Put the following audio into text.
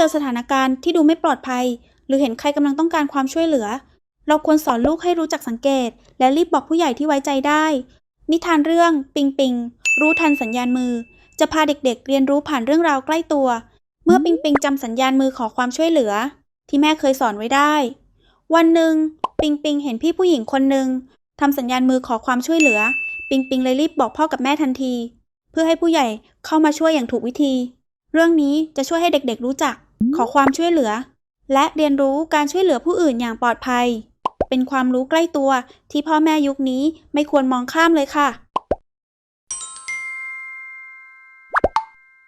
เจอสถานการณ์ที่ดูไม่ปลอดภัยหรือเห็นใครกำลังต้องการความช่วยเหลือเราควรสอนลูกให้รู้จักสังเกตและรีบบอกผู้ใหญ่ที่ไว้ใจได้นิทานเรื่องปิงปิงรู้ทันสัญญาณมือจะพาเด็กๆเรียนรู้ผ่านเรื่องราวใกล้ตัวเมื่อปิงปิงจำสัญญาณมือขอความช่วยเหลือที่แม่เคยสอนไว้ได้วันหนึ่งปิงปิงเห็นพี่ผู้หญิงคนหนึ่งทำสัญญาณมือขอความช่วยเหลือปิงปิงเลยรีบบอกพ่อกับแม่ทันทีเพื่อให้ผู้ใหญ่เข้ามาช่วยอย่างถูกวิธีเรื่องนี้จะช่วยให้เด็กๆรู้จักขอความช่วยเหลือและเรียนรู้การช่วยเหลือผู้อื่นอย่างปลอดภัยเป็นความรู้ใกล้ตัวที่พ่อแม่ยุคนี้ไม่ควรมองข้ามเลยค่ะ